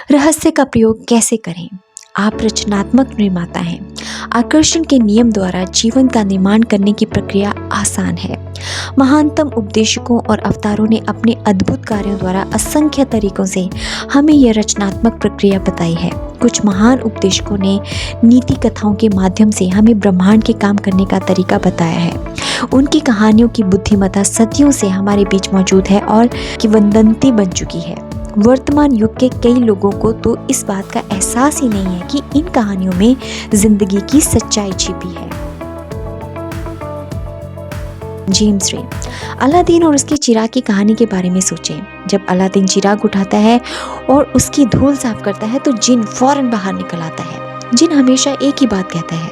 रहस्य का प्रयोग कैसे करें? आप रचनात्मक निर्माता हैं। आकर्षण के नियम द्वारा जीवन का निर्माण करने की प्रक्रिया आसान है। महानतम उपदेशकों और अवतारों ने अपने अद्भुत कार्यों द्वारा असंख्य तरीकों से हमें यह रचनात्मक प्रक्रिया बताई है। कुछ महान उपदेशकों ने नीति कथाओं के माध्यम से हमें ब्रह्मांड के काम करने का तरीका बताया है। उनकी कहानियों की बुद्धिमत्ता सदियों से हमारे बीच मौजूद है और किंवदंती बन चुकी है। वर्तमान युग के कई लोगों को तो इस बात का एहसास ही नहीं है कि इन कहानियों में जिंदगी की सच्चाई छिपी है। जेम्स रे। अलादीन और उसके चिराग की कहानी के बारे में सोचें। जब अलादीन चिराग उठाता है और उसकी धूल साफ करता है तो जिन फौरन बाहर निकल आता है। जिन हमेशा एक ही बात कहता है,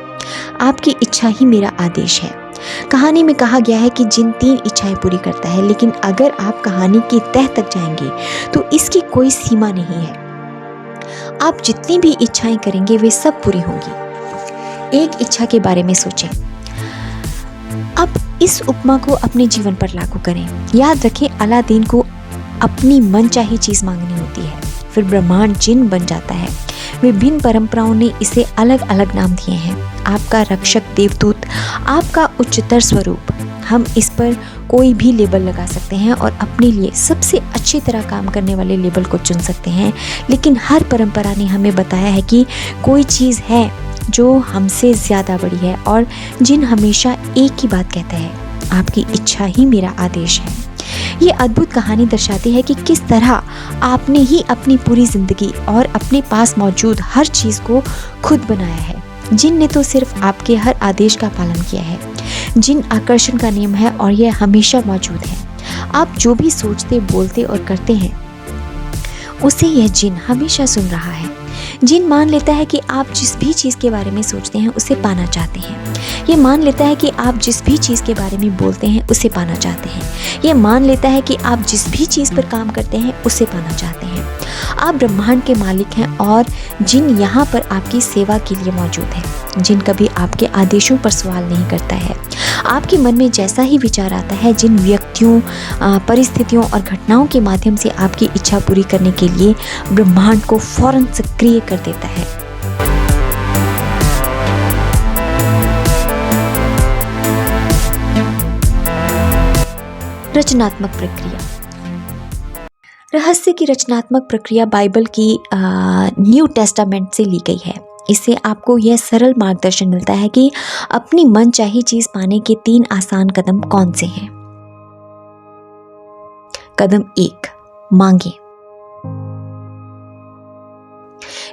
आपकी इच्छा ही मेरा आदेश है। कहानी में कहा गया है कि जिन 3 इच्छाएं पूरी करता है, लेकिन अगर आप कहानी की तह तक जाएंगे तो इसकी कोई सीमा नहीं है। आप जितनी भी इच्छाएं करेंगे वे सब पूरी होंगी। एक इच्छा के बारे में सोचें। अब इस उपमा को अपने जीवन पर लागू करें। याद रखें, अलादीन को अपनी मनचाही चीज मांगनी होती है, फिर ब्रह्मांड जिन बन जाता है। विभिन्न परंपराओं ने इसे अलग अलग नाम दिए हैं। आपका रक्षक देवदूत, आपका उच्चतर स्वरूप। हम इस पर कोई भी लेबल लगा सकते हैं और अपने लिए सबसे अच्छी तरह काम करने वाले लेबल को चुन सकते हैं, लेकिन हर परंपरा ने हमें बताया है कि कोई चीज़ है जो हमसे ज़्यादा बड़ी है और जिन हमेशा एक ही बात कहता है, आपकी इच्छा ही मेरा आदेश है। ये अद्भुत कहानी दर्शाती है कि किस तरह आपने ही अपनी पूरी जिंदगी और अपने पास मौजूद हर चीज़ को खुद बनाया है। जिन ने तो सिर्फ आपके हर आदेश का पालन किया है। जिन आकर्षण का नियम है और यह हमेशा मौजूद है। आप जो भी सोचते, बोलते और करते हैं उसे यह जिन हमेशा सुन रहा है। जिन मान लेता है कि आप जिस भी चीज़ के बारे में सोचते हैं उसे पाना चाहते हैं। ये मान लेता है कि आप जिस भी चीज़ के बारे में बोलते हैं उसे पाना चाहते हैं। ये मान लेता है कि आप जिस भी चीज़ पर काम करते हैं उसे पाना चाहते हैं। आप ब्रह्मांड के मालिक हैं और जिन यहाँ पर आपकी सेवा के लिए मौजूद है। जिन कभी आपके आदेशों पर सवाल नहीं करता है। आपके मन में जैसा ही विचार आता है, जिन व्यक्तियों, परिस्थितियों और घटनाओं के माध्यम से आपकी इच्छा पूरी करने के लिए ब्रह्मांड को फौरन सक्रिय कर देता है। रचनात्मक प्रक्रिया। रहस्य की रचनात्मक प्रक्रिया बाइबल की न्यू टेस्टामेंट से ली गई है। इससे आपको यह सरल मार्गदर्शन मिलता है कि अपनी मनचाही चीज पाने के 3 आसान कदम कौन से हैं। कदम 1, मांगे।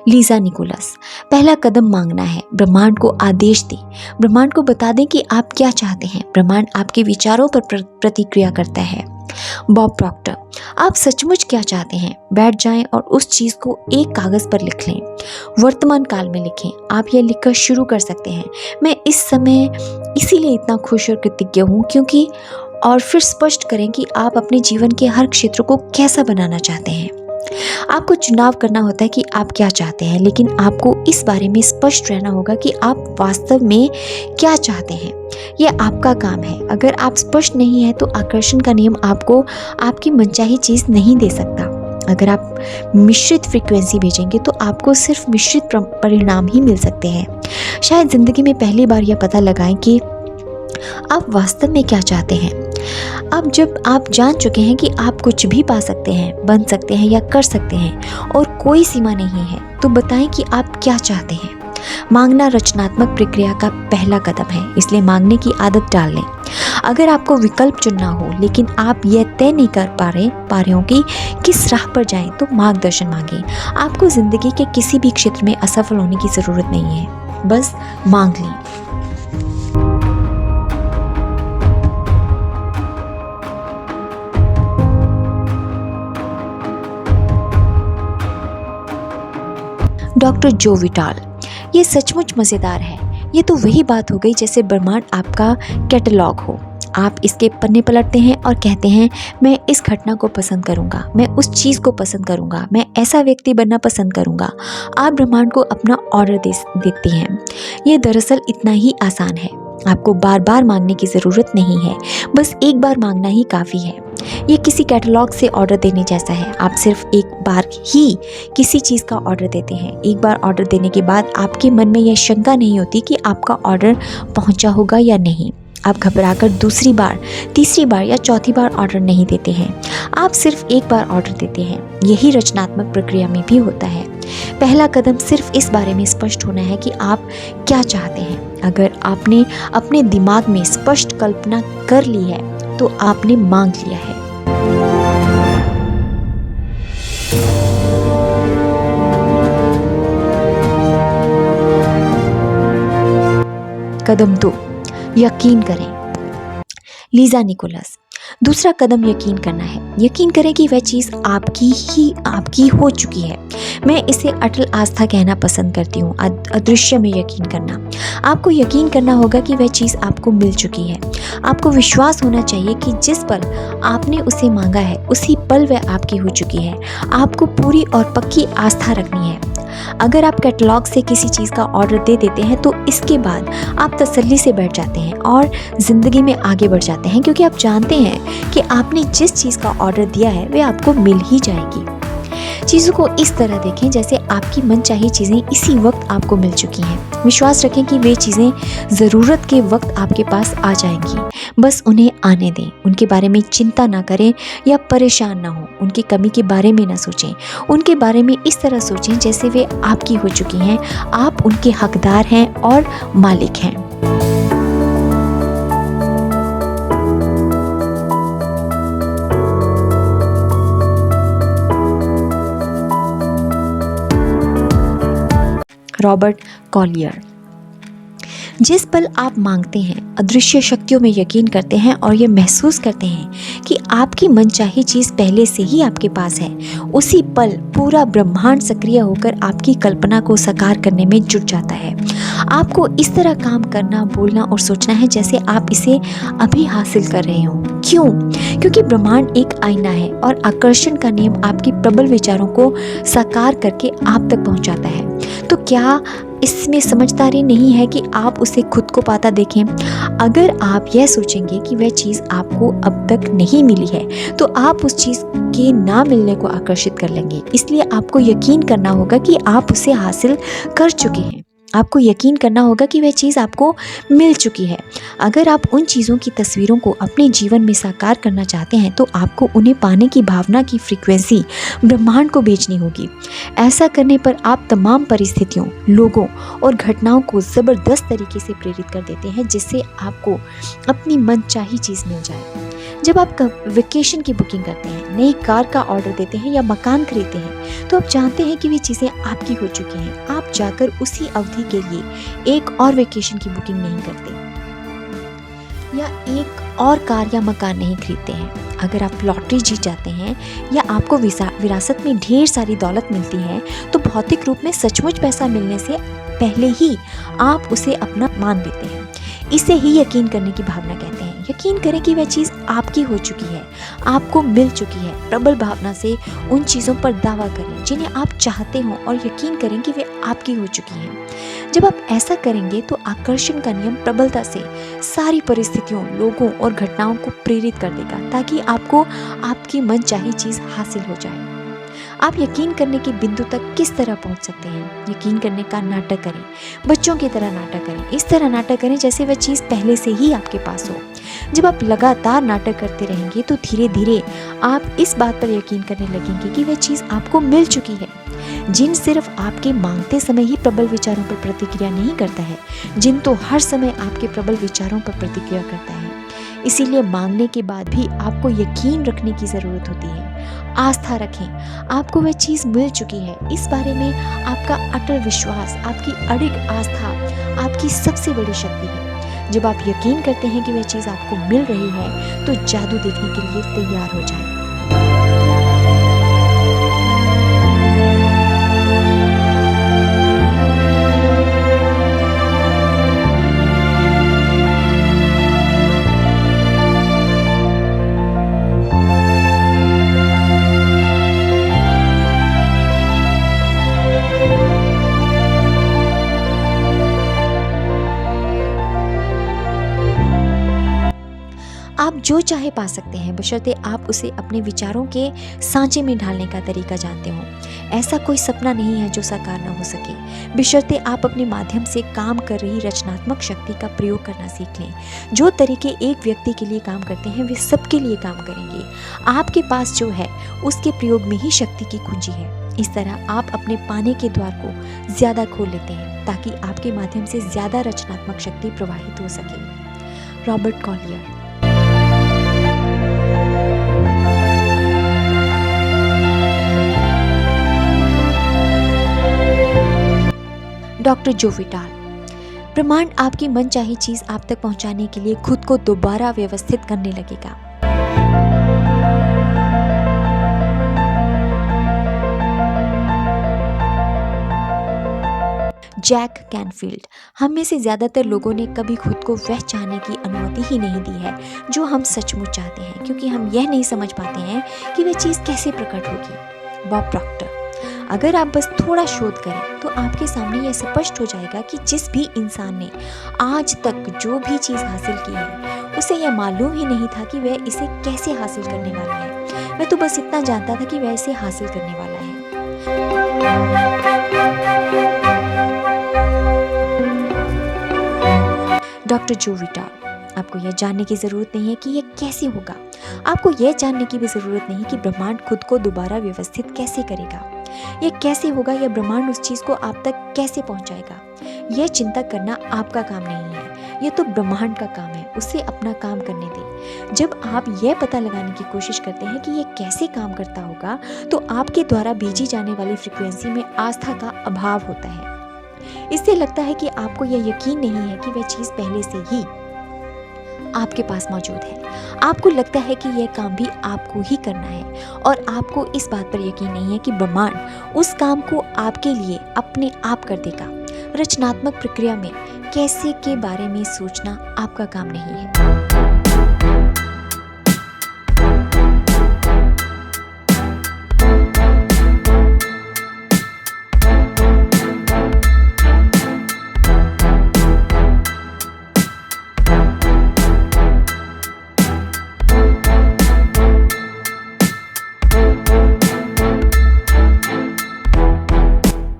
Lisa Nichols. पहला कदम मांगना है। ब्रह्मांड को आदेश दें। ब्रह्मांड को बता दें कि आप क्या चाहते हैं। ब्रह्मांड आपके विचारों पर प्रतिक्रिया करता है। Bob Procter. आप सचमुच क्या चाहते हैं? बैठ जाएं और उस चीज को एक कागज पर लिख लें। वर्तमान काल में लिखें। आप यह लिखकर शुरू कर सकते हैं, मैं इस समय इसीलिए इतना खुश और कृतज्ञ हूँ क्योंकि, और फिर स्पष्ट करें कि आप अपने जीवन के हर क्षेत्र को कैसा बनाना चाहते हैं। आपको चुनाव करना होता है कि आप क्या चाहते हैं, लेकिन आपको इस बारे में स्पष्ट रहना होगा कि आप वास्तव में क्या चाहते हैं। यह आपका काम है। अगर आप स्पष्ट नहीं है तो आकर्षण का नियम आपको आपकी मनचाही चीज नहीं दे सकता। अगर आप मिश्रित फ्रीक्वेंसी भेजेंगे तो आपको सिर्फ मिश्रित परिणाम ही मिल सकते हैं। शायद जिंदगी में पहली बार यह पता लगाएं कि आप वास्तव में क्या चाहते हैं। अब जब आप जान चुके हैं कि आप कुछ भी पा सकते हैं, बन सकते हैं या कर सकते हैं और कोई सीमा नहीं है, तो बताएं कि आप क्या चाहते हैं। मांगना रचनात्मक प्रक्रिया का पहला कदम है, इसलिए मांगने की आदत डाल लें। अगर आपको विकल्प चुनना हो लेकिन आप यह तय नहीं कर पा रहे हो कि किस राह पर जाएं, तो मार्गदर्शन मांगें। आपको जिंदगी के किसी भी क्षेत्र में असफल होने की जरूरत नहीं है, बस मांग लें। डॉक्टर जो विटाल। ये सचमुच मज़ेदार है। ये तो वही बात हो गई जैसे ब्रह्मांड आपका कैटलॉग हो। आप इसके पन्ने पलटते हैं और कहते हैं, मैं इस घटना को पसंद करूंगा, मैं उस चीज़ को पसंद करूंगा, मैं ऐसा व्यक्ति बनना पसंद करूंगा। आप ब्रह्मांड को अपना ऑर्डर देती हैं। ये दरअसल इतना ही आसान है। आपको बार बार मांगने की ज़रूरत नहीं है, बस एक बार मांगना ही काफ़ी है। ये किसी कैटलॉग से ऑर्डर देने जैसा है। आप सिर्फ एक बार ही किसी चीज़ का ऑर्डर देते हैं। एक बार ऑर्डर देने के बाद आपके मन में यह शंका नहीं होती कि आपका ऑर्डर पहुंचा होगा या नहीं। आप घबराकर दूसरी बार, तीसरी बार या चौथी बार ऑर्डर नहीं देते हैं। आप सिर्फ एक बार ऑर्डर देते हैं। यही रचनात्मक प्रक्रिया में भी होता है। पहला कदम सिर्फ इस बारे में स्पष्ट होना है कि आप क्या चाहते हैं। अगर आपने अपने दिमाग में स्पष्ट कल्पना कर ली है तो आपने मांग लिया है। कदम 2, यकीन करें। Lisa Nichols. दूसरा कदम यकीन करना है। यकीन करें कि वह चीज़ आपकी हो चुकी है। मैं इसे अटल आस्था कहना पसंद करती हूँ, अदृश्य में यकीन करना। आपको यकीन करना होगा कि वह चीज़ आपको मिल चुकी है। आपको विश्वास होना चाहिए कि जिस पल आपने उसे मांगा है उसी पल वह आपकी हो चुकी है। आपको पूरी और पक्की आस्था रखनी है। अगर आप कैटलॉग से किसी चीज़ का ऑर्डर दे देते हैं तो इसके बाद आप तसल्ली से बैठ जाते हैं और ज़िंदगी में आगे बढ़ जाते हैं, क्योंकि आप जानते हैं कि आपने जिस चीज़ का ऑर्डर दिया है वह आपको मिल ही जाएगी। चीज़ों को इस तरह देखें जैसे आपकी मनचाही चीज़ें इसी वक्त आपको मिल चुकी हैं। विश्वास रखें कि वे चीज़ें ज़रूरत के वक्त आपके पास आ जाएंगी। बस उन्हें आने दें। उनके बारे में चिंता ना करें या परेशान ना हो। उनकी कमी के बारे में ना सोचें। उनके बारे में इस तरह सोचें जैसे वे आपकी हो चुकी हैं। आप उनके हकदार हैं और मालिक हैं। Robert Collier. जिस पल आप मांगते हैं, अदृश्य शक्तियों में यकीन करते हैं और ये महसूस करते हैं कि आपकी मनचाही चीज़ पहले से ही आपके पास है, उसी पल पूरा ब्रह्मांड सक्रिय होकर आपकी कल्पना को साकार करने में जुट जाता है। आपको इस तरह काम करना, बोलना और सोचना है जैसे आप इसे अभी हासिल कर रहे हो। क्यों? क्योंकि ब्रह्मांड एक आईना है और आकर्षण का नियम आपकी प्रबल विचारों को साकार करके आप तक पहुंचाता है। तो क्या इसमें समझदारी नहीं है कि आप उसे खुद को पाता देखें? अगर आप यह सोचेंगे कि वह चीज़ आपको अब तक नहीं मिली है तो आप उस चीज़ के ना मिलने को आकर्षित कर लेंगे। इसलिए आपको यकीन करना होगा कि आप उसे हासिल कर चुके हैं। आपको यकीन करना होगा कि वह चीज़ आपको मिल चुकी है। अगर आप उन चीज़ों की तस्वीरों को अपने जीवन में साकार करना चाहते हैं तो आपको उन्हें पाने की भावना की फ्रीक्वेंसी ब्रह्मांड को भेजनी होगी। ऐसा करने पर आप तमाम परिस्थितियों, लोगों और घटनाओं को ज़बरदस्त तरीके से प्रेरित कर देते हैं जिससे आपको अपनी मनचाही चीज़ मिल जाए। जब आप वेकेशन की बुकिंग करते हैं, नई कार का ऑर्डर देते हैं या मकान खरीदते हैं तो आप जानते हैं कि वे चीज़ें आपकी हो चुकी हैं। आप जाकर उसी अवधि के लिए एक और वेकेशन की बुकिंग नहीं करते या एक और कार या मकान नहीं खरीदते हैं। अगर आप लॉटरी जीत जाते हैं या आपको विरासत में ढेर सारी दौलत मिलती है तो भौतिक रूप में सचमुच पैसा मिलने से पहले ही आप उसे अपना मान लेते हैं। इसे ही यकीन करने की भावना कहते हैं। यकीन करें कि वह चीज़ आपकी हो चुकी है, आपको मिल चुकी है। प्रबल भावना से उन चीज़ों पर दावा करें जिन्हें आप चाहते हो और यकीन करें कि वे आपकी हो चुकी हैं। जब आप ऐसा करेंगे तो आकर्षण का नियम प्रबलता से सारी परिस्थितियों, लोगों और घटनाओं को प्रेरित कर देगा ताकि आपको आपकी मनचाही चीज़ हासिल हो जाए। आप यकीन करने के बिंदु तक किस तरह पहुंच सकते हैं? यकीन करने का नाटक करें। बच्चों की तरह नाटक करें। इस तरह नाटक करें जैसे वह चीज़ पहले से ही आपके पास हो। जब आप लगातार नाटक करते रहेंगे तो धीरे धीरे आप इस बात पर यकीन करने लगेंगे कि वह चीज़ आपको मिल चुकी है। जिन सिर्फ आपके मांगते समय ही प्रबल विचारों पर प्रतिक्रिया नहीं करता है, जिन तो हर समय आपके प्रबल विचारों पर प्रतिक्रिया करता है। इसीलिए मांगने के बाद भी आपको यकीन रखने की ज़रूरत होती है। आस्था रखें, आपको वह चीज़ मिल चुकी है। इस बारे में आपका अटल विश्वास, आपकी अडिग आस्था आपकी सबसे बड़ी शक्ति है। जब आप यकीन करते हैं कि वह चीज़ आपको मिल रही है तो जादू देखने के लिए तैयार हो जाएं। जो चाहे पा सकते हैं, बशर्ते आप उसे अपने विचारों के सांचे में ढालने का तरीका जानते हो। ऐसा कोई सपना नहीं है जो साकार न हो सके, बशर्ते आप अपने माध्यम से काम कर रही रचनात्मक शक्ति का प्रयोग करना सीख लें। जो तरीके एक व्यक्ति के लिए काम करते हैं वे सबके लिए काम करेंगे। आपके पास जो है उसके प्रयोग में ही शक्ति की कुंजी है। इस तरह आप अपने पाने के द्वार को ज़्यादा खोल लेते हैं ताकि आपके माध्यम से ज़्यादा रचनात्मक शक्ति प्रवाहित हो सके। Robert Collier. डॉक्टर जो विटाल। ब्रह्मांड आपकी मनचाही चीज आप तक पहुंचाने के लिए खुद को दोबारा व्यवस्थित करने लगेगा। Jack Canfield. हम में से ज़्यादातर लोगों ने कभी खुद को वह चाहने की अनुमति ही नहीं दी है जो हम सचमुच चाहते हैं, क्योंकि हम यह नहीं समझ पाते हैं कि वह चीज़ कैसे प्रकट होगी। Bob Procter. अगर आप बस थोड़ा शोध करें तो आपके सामने यह स्पष्ट हो जाएगा कि जिस भी इंसान ने आज तक जो भी चीज़ हासिल की है उसे यह मालूम ही नहीं था कि वह इसे कैसे हासिल करने वाला है। वह तो बस इतना जानता था कि वह इसे हासिल करने वाला है। डॉक्टर जो विटाल। आपको यह जानने की ज़रूरत नहीं है कि यह कैसे होगा। आपको यह जानने की भी ज़रूरत नहीं कि ब्रह्मांड खुद को दोबारा व्यवस्थित कैसे करेगा। यह कैसे होगा या ब्रह्मांड उस चीज़ को आप तक कैसे पहुंचाएगा। यह चिंता करना आपका काम नहीं है, यह तो ब्रह्मांड का काम है। उसे अपना काम करने दें। जब आप यह पता लगाने की कोशिश करते हैं कि यह कैसे काम करता होगा तो आपके द्वारा भेजी जाने वाली फ्रिक्वेंसी में आस्था का अभाव होता है। इससे लगता है कि आपको यह यकीन नहीं है कि वह चीज़ पहले से ही आपके पास मौजूद है। आपको लगता है कि यह काम भी आपको ही करना है और आपको इस बात पर यकीन नहीं है कि ब्रह्मांड उस काम को आपके लिए अपने आप कर देगा। रचनात्मक प्रक्रिया में कैसे के बारे में सोचना आपका काम नहीं है।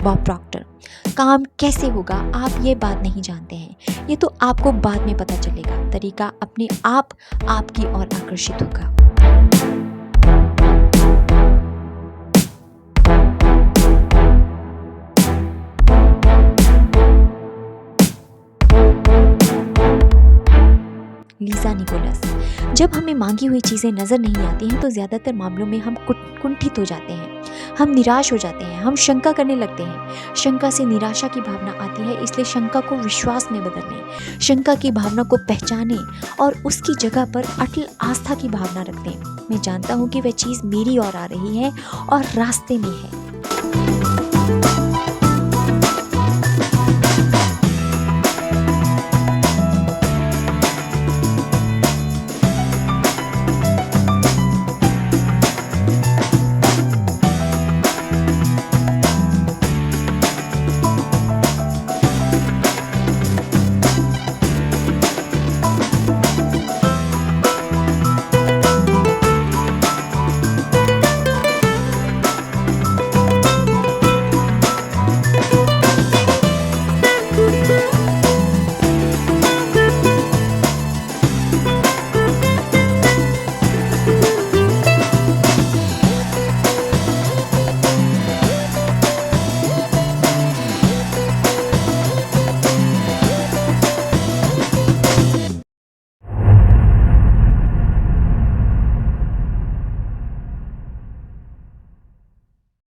Bob Procter. काम कैसे होगा आप ये बात नहीं जानते हैं, ये तो आपको बाद में पता चलेगा। तरीका अपने आप आपकी ओर आकर्षित होगा। Lisa Nichols. जब हमें मांगी हुई चीज़ें नज़र नहीं आती हैं तो ज़्यादातर मामलों में हम कुंठित हो जाते हैं, हम निराश हो जाते हैं, हम शंका करने लगते हैं। शंका से निराशा की भावना आती है, इसलिए शंका को विश्वास में बदल लें। शंका की भावना को पहचानें और उसकी जगह पर अटल आस्था की भावना रख दें। मैं जानता हूँ कि वह चीज़ मेरी ओर आ रही है और रास्ते में है।